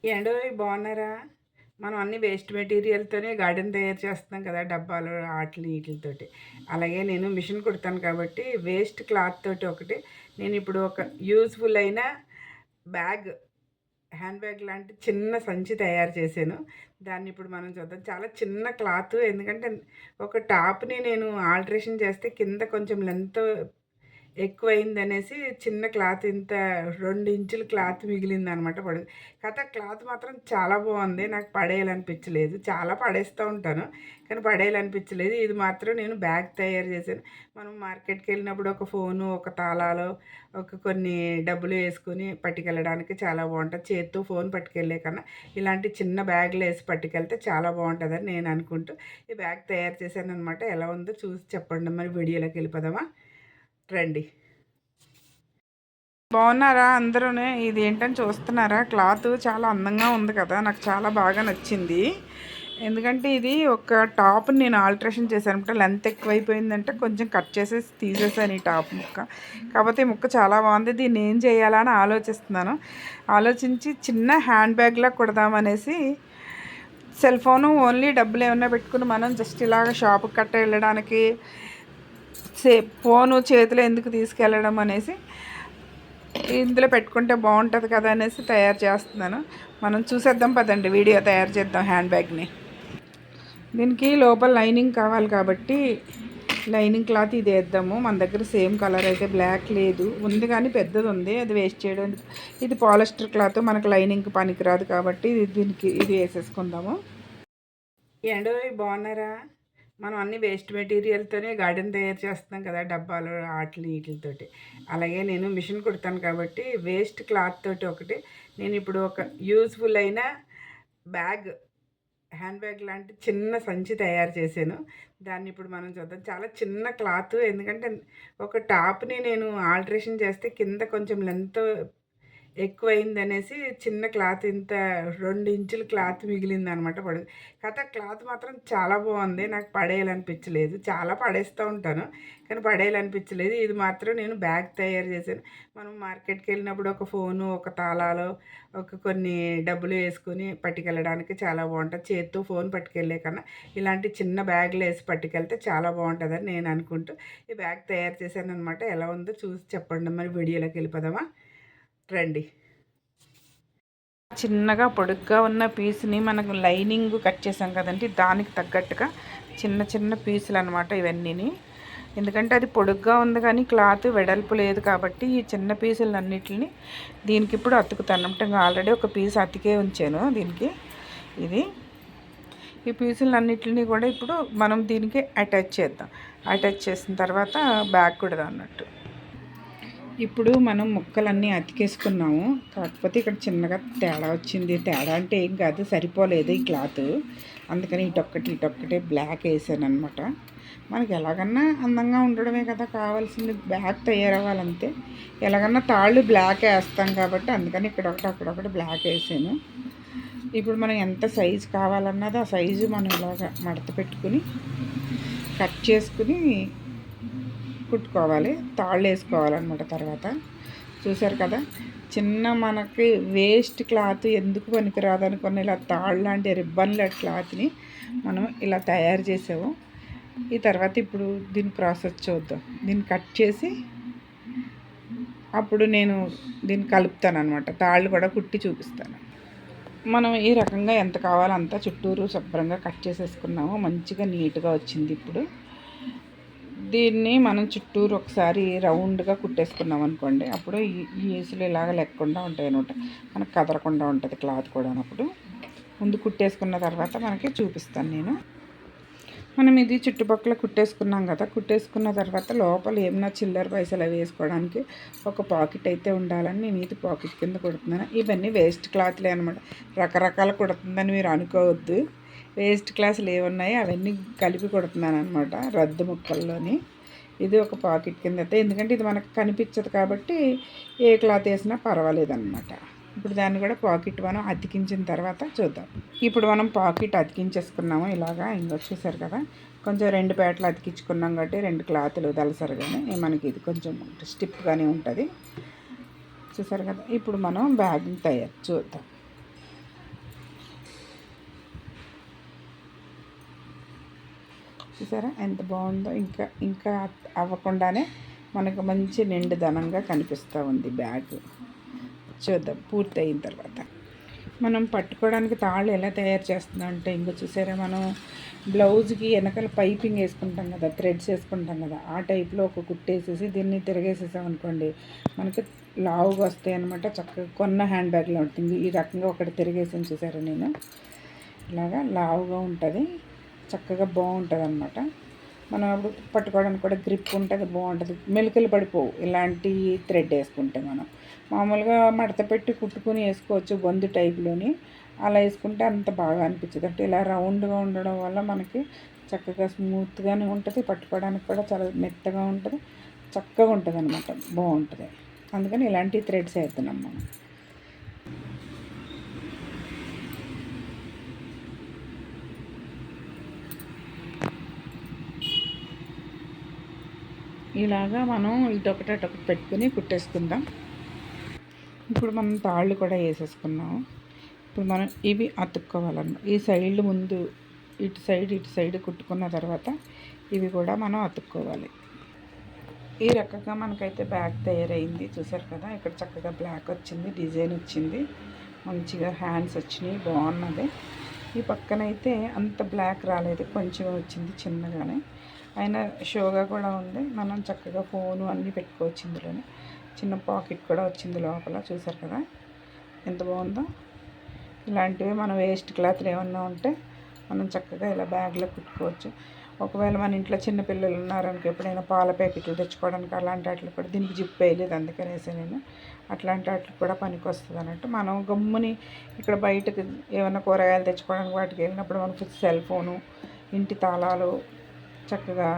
ఏండోయ్ బాగున్నారా? మనం అన్ని వేస్ట్ మెటీరియల్‌తోనే గార్డెన్ తయారు చేస్తున్నాం కదా! డబ్బాలు ఆటిలి ఈటిలతోటి. అలాగే నేను మిషన్ కుడతాను కాబట్టి వేస్ట్ క్లాత్ తోటి ఒకటి నేనిప్పుడు ఒక యూజ్‌ఫుల్ అయిన బ్యాగ్, హ్యాండ్ బ్యాగ్ లాంటి చిన్న సంచి తయారు చేశాను. దాన్ని ఇప్పుడు మనం చూద్దాం. చాలా చిన్న క్లాతు, ఎందుకంటే ఒక టాప్‌ని నేను ఆల్టరేషన్ చేస్తే కింద కొంచెం లెంత్ ఎక్కువయిందనేసి చిన్న క్లాత్, ఇంత 2 ఇంచుల క్లాత్ మిగిలిందనమాట పొడుగు. కాతే ఆ క్లాత్ మాత్రం చాలా బాగుంది. నాకు పడేయాలనిపించలేదు. చాలా పడేస్తూ ఉంటాను, కానీ పడేయాలనిపించలేదు. ఇది మాత్రం నేను బ్యాగ్ తయారు చేశాను. మనం మార్కెట్‌కెళ్ళినప్పుడు ఒక ఫోను, ఒక తాళాలు, ఒక కొన్ని డబ్బులు వేసుకొని పట్టుకెళ్ళడానికి చాలా బాగుంటుంది. చేత్తో ఫోన్ పట్టుకెళ్ళే కన్నా ఇలాంటి చిన్న బ్యాగ్‌లో వేసి పట్టుకెళ్తే చాలా బాగుంటుందని నేను అనుకుంటూ ఈ బ్యాగ్ తయారు చేశాననమాట. ఎలా ఉందో చూసి చెప్పండి. మరి వీడియోలోకి వెళ్ళిపోదామా? రండి. బాగున్నారా అందరూనే? ఇది ఏంటని చూస్తున్నారా? క్లాత్ చాలా అందంగా ఉంది కదా, నాకు చాలా బాగా నచ్చింది. ఎందుకంటే ఇది ఒక టాప్ని నేను ఆల్ట్రేషన్ చేశాను అనమాట. లెంత్ ఎక్కువైపోయిందంటే కొంచెం కట్ చేసేసి తీసేసాను ఈ టాప్ ముక్క. కాకపోతే ఈ ముక్క చాలా బాగుంది. దీన్ని ఏం చేయాలా అని ఆలోచిస్తున్నాను. ఆలోచించి చిన్న హ్యాండ్ బ్యాగ్లా కుడదామనేసి, సెల్ ఫోను ఓన్లీ డబ్బులు ఏమన్నా పెట్టుకుని మనం జస్ట్ ఇలాగ షాపుకి కట్ట వెళ్ళడానికి ఫోను చేతిలో ఎందుకు తీసుకెళ్ళడం అనేసి ఇందులో పెట్టుకుంటే బాగుంటుంది కదా అనేసి తయారు చేస్తున్నాను. మనం చూసేద్దాం పదండి, వీడియో తయారు చేద్దాం హ్యాండ్ బ్యాగ్ని. దీనికి లోపల లైనింగ్ కావాలి కాబట్టి లైనింగ్ క్లాత్ ఇది వేద్దాము. మన దగ్గర సేమ్ కలర్ అయితే బ్లాక్ లేదు, ఉంది కానీ పెద్దది ఉంది, అది వేస్ట్ చేయడం. ఇది పాలిస్టర్ క్లాత్, మనకు లైనింగ్ పనికిరాదు కాబట్టి దీనికి ఇది వేసేసుకుందాము. ఏండోయ్ బాగున్నారా? మనం అన్ని వేస్ట్ మెటీరియల్‌తోనే గార్డెన్ తయారు చేస్తున్నాం కదా! డబ్బాలు ఆటిలి ఈటిలతోటి. అలాగే నేను మిషన్ కుడతాను కాబట్టి వేస్ట్ క్లాత్ తోటి ఒకటి నేనిప్పుడు ఒక యూజ్‌ఫుల్ అయిన బ్యాగ్, హ్యాండ్ బ్యాగ్ లాంటి చిన్న సంచి తయారు చేశాను. దాన్ని ఇప్పుడు మనం చూద్దాం. చాలా చిన్న క్లాతు, ఎందుకంటే ఒక టాప్‌ని నేను ఆల్టరేషన్ చేస్తే కింద కొంచెం లెంత్ ఎక్కువయిందనేసి చిన్న క్లాత్, ఇంత 2 ఇంచుల క్లాత్ మిగిలిందనమాట పొడుగు. కాతే ఆ క్లాత్ మాత్రం చాలా బాగుంది. నాకు పడేయాలనిపించలేదు. చాలా పడేస్తూ ఉంటాను, కానీ పడేయాలనిపించలేదు. ఇది మాత్రం నేను బ్యాగ్ తయారు చేశాను. మనం మార్కెట్‌కెళ్ళినప్పుడు ఒక ఫోను, ఒక తాళాలు, ఒక కొన్ని డబ్బులు వేసుకొని పట్టుకెళ్ళడానికి చాలా బాగుంటుంది. చేత్తో ఫోన్ పట్టుకెళ్ళే కన్నా ఇలాంటి చిన్న బ్యాగ్‌లో వేసి పట్టుకెళ్తే చాలా బాగుంటుందని నేను అనుకుంటూ ఈ బ్యాగ్ తయారు చేశాననమాట. ఎలా ఉందో చూసి చెప్పండి. మరి వీడియోలోకి వెళ్ళిపోదామా? రండి. చిన్నగా పొడుగ్గా ఉన్న పీస్ని మనకు లైనింగ్ కట్ చేసాం కదండి, దానికి తగ్గట్టుగా చిన్న చిన్న పీసులు అనమాట ఇవన్నీని. ఎందుకంటే అది పొడుగ్గా ఉంది కానీ క్లాత్ వెడల్పు లేదు కాబట్టి ఈ చిన్న పీసులన్నిటిని దీనికి ఇప్పుడు అతుకుతాను. అంటే ఆల్రెడీ ఒక పీస్ అతికే ఉంచాను దీనికి. ఇది ఈ పీసులన్నిటిని కూడా ఇప్పుడు మనం దీనికి అటాచ్ చేద్దాం. అటాచ్ చేసిన తర్వాత బ్యాక్ కుడదాం అన్నట్టు. ఇప్పుడు మనం ముక్కలన్నీ అతికేసుకున్నాము. కాకపోతే ఇక్కడ చిన్నగా తేడా వచ్చింది. తేడా అంటే ఏం కాదు, సరిపోలేదు ఈ క్లాత్. అందుకని ఇటొక్కటే బ్లాక్ వేసాను అనమాట. మనకి ఎలాగన్నా అందంగా ఉండడమే కదా కావాల్సింది, బ్లాక్ తయారవ్వాలంతే. ఎలాగన్నా తాళ్ళు బ్లాక్ వేస్తాం కాబట్టి అందుకని ఇక్కడొకటి అక్కడొకటి బ్లాక్ వేసాను. ఇప్పుడు మనం ఎంత సైజు కావాలన్నది ఆ సైజు మనం ఇలాగ మడత పెట్టుకుని కట్ చేసుకుని కుట్టుకోవాలి. తాళ్ళు వేసుకోవాలన్నమాట. తర్వాత చూసారు కదా, చిన్న మనకి వేస్ట్ క్లాత్ ఎందుకు పనికిరాదు అనుకున్న ఇలా తాళ్ళు లాంటి రిబ్బన్ లాంటి క్లాత్ని మనం ఇలా తయారు చేసాము. ఈ తర్వాత ఇప్పుడు దీని ప్రాసెస్ చూద్దాం. దీన్ని కట్ చేసి అప్పుడు నేను దీన్ని కలుపుతాను అనమాట. తాళ్ళు కూడా కుట్టి చూపిస్తాను. మనం ఈ రకంగా ఎంత కావాలో అంత చుట్టూరు శుభ్రంగా కట్ చేసేసుకున్నాము. మంచిగా నీట్గా వచ్చింది. ఇప్పుడు దీన్ని మనం చుట్టూరు ఒకసారి రౌండ్గా కుట్టేసుకున్నాం అనుకోండి, అప్పుడు ఈ ఈసులు ఇలాగ లేకుండా ఉంటాయి అనమాట. మనకు కదలకుండా ఉంటుంది క్లాత్ కూడా. అప్పుడు ముందు కుట్టేసుకున్న తర్వాత మనకి చూపిస్తాను నేను. మనం ఇది చుట్టుపక్కల కుట్టేసుకున్నాం కదా, కుట్టేసుకున్న తర్వాత లోపల ఏమన్నా చిల్లర పైసలు అవి వేసుకోవడానికి ఒక పాకెట్ అయితే ఉండాలని నేను ఇది పాకెట్ కింద కుడుతున్నాను. ఇవన్నీ వేస్ట్ క్లాత్లే అనమాట. రకరకాల కుడుతుందని మీరు అనుకోవద్దు. వేస్ట్ క్లాసులు ఏమున్నాయి అవన్నీ కలిపి కుడుతున్నాను అనమాట, రద్దు ముక్కల్లోని. ఇది ఒక పాకెట్ కింద అయితే, ఎందుకంటే ఇది మనకు కనిపించదు కాబట్టి ఏ క్లాత్ వేసినా పర్వాలేదన్నమాట. ఇప్పుడు దాన్ని కూడా పాకెట్ మనం అతికించిన తర్వాత చూద్దాం. ఇప్పుడు మనం పాకెట్ అతికించేసుకున్నాము ఇలాగా. ఇంకొక చూసారు కదా, కొంచెం 2 పేటలు అతికించుకున్నాం కాబట్టి 2 క్లాతులు దలసరిగానే మనకి ఇది కొంచెం స్టిప్గానే ఉంటుంది. చూసారు కదా, ఇప్పుడు మనం బ్యాగ్ని తయారు చూద్దాం. చూసారా ఎంత బాగుందో. ఇంకా ఇంకా అవ్వకుండానే మనకు మంచి నిండుదనంగా కనిపిస్తూ ఉంది బ్యాగ్. చూద్దాం పూర్తి అయిన తర్వాత. మనం పట్టుకోవడానికి తాళ్ళు ఎలా తయారు చేస్తున్నాం అంటే, ఇంకో చూసారా, మనం బ్లౌజ్కి వెనకాల పైపింగ్ వేసుకుంటాం కదా, థ్రెడ్స్ వేసుకుంటాం కదా, ఆ టైప్లో ఒక కుట్టేసేసి దీన్ని తిరగేసేసాం అనుకోండి, మనకి లావుగా వస్తాయి అనమాట. చక్కగా కొన్న హ్యాండ్ బ్యాగ్లో ఉంటుంది. ఈ రకంగా ఒకటి తిరిగేసాను చూసారా నేను, ఇలాగా లావుగా ఉంటుంది, చక్కగా బాగుంటుంది అనమాట. మనం అప్పుడు పట్టుకోవడానికి కూడా గ్రిప్ ఉంటుంది, బాగుంటుంది, మెలికలు పడిపోవు ఇలాంటి థ్రెడ్ వేసుకుంటే. మనం మామూలుగా మడత పెట్టి కుట్టుకుని వేసుకోవచ్చు బొందు టైప్లోని, అలా వేసుకుంటే అంత బాగా అనిపించదు. అంటే ఇలా రౌండ్గా ఉండడం వల్ల మనకి చక్కగా స్మూత్గానే ఉంటుంది, పట్టుకోవడానికి కూడా చాలా మెత్తగా ఉంటుంది, చక్కగా ఉంటుంది అనమాట, బాగుంటుంది. అందుకని ఇలాంటి థ్రెడ్స్ వేస్తున్నాం మనం. ఇలాగా మనం ఇటొకటి అటొకటి పెట్టుకుని కుట్టేసుకుందాం. ఇప్పుడు మనం తాళ్ళు కూడా వేసేసుకున్నాము. ఇప్పుడు మనం ఇవి అతుక్కోవాలన్నమాట. ఈ సైడ్ ముందు ఇటు సైడ్ కుట్టుకున్న తర్వాత ఇవి కూడా మనం అతుక్కోవాలి. ఈ రకంగా మనకైతే బ్యాగ్ తయారైంది. చూసారు కదా, ఇక్కడ చక్కగా బ్లాక్ వచ్చింది, డిజైన్ వచ్చింది, మంచిగా హ్యాండ్స్ వచ్చినాయి, బాగున్నది. ఈ పక్కనైతే అంత బ్లాక్ రాలేదు, కొంచెం వచ్చింది చిన్నగానే, అయినా షోగా కూడా ఉంది. మనం చక్కగా ఫోను అన్నీ పెట్టుకోవచ్చు ఇందులోనే. చిన్న పాకెట్ కూడా వచ్చింది లోపల. చూసారు కదా ఎంత బాగుందో. ఇలాంటివి మనం వేస్ట్ క్లాత్లు ఏమన్నా ఉంటే మనం చక్కగా ఇలా బ్యాగ్లో కుట్టుకోవచ్చు. ఒకవేళ మన ఇంట్లో చిన్నపిల్లలు ఉన్నారనుకో, ఎప్పుడైనా పాల ప్యాకెట్లు తెచ్చుకోవడానికి అలాంటి వాటికి కూడా, దీనికి జిప్ వేయలేదు అందుకనేసి నేను, అట్లాంటి వాటికి కూడా పనికి వస్తుంది అన్నట్టు. మనం గమ్ముని ఇక్కడ బయటకు ఏమైనా కూరగాయలు తెచ్చుకోవడానికి వాటికి వెళ్ళినప్పుడు మనకు సెల్ ఫోను, ఇంటి తాళాలు చక్కగా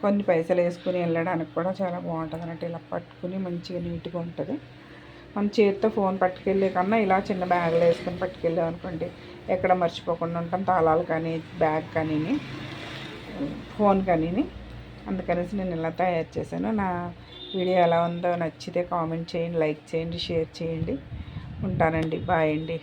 కొన్ని పైసలు వేసుకుని వెళ్ళడానికి కూడా చాలా బాగుంటుంది అన్నట్టు. ఇలా పట్టుకుని మంచిగా నీట్గా ఉంటుంది. మన చేతితో ఫోన్ పట్టుకెళ్ళే కన్నా ఇలా చిన్న బ్యాగ్లో వేసుకొని పట్టుకెళ్ళాం అనుకోండి, ఎక్కడ మర్చిపోకుండా ఉంటాం, తాళాలు కానీ, బ్యాగ్ కానీ, ఫోన్ కానీ. అందుకనేసి నేను ఇలా తయారు చేశాను. నా వీడియో ఎలా ఉందో నచ్చితే కామెంట్ చేయండి, లైక్ చేయండి, షేర్ చేయండి. ఉంటానండి, బాయ్ అండి.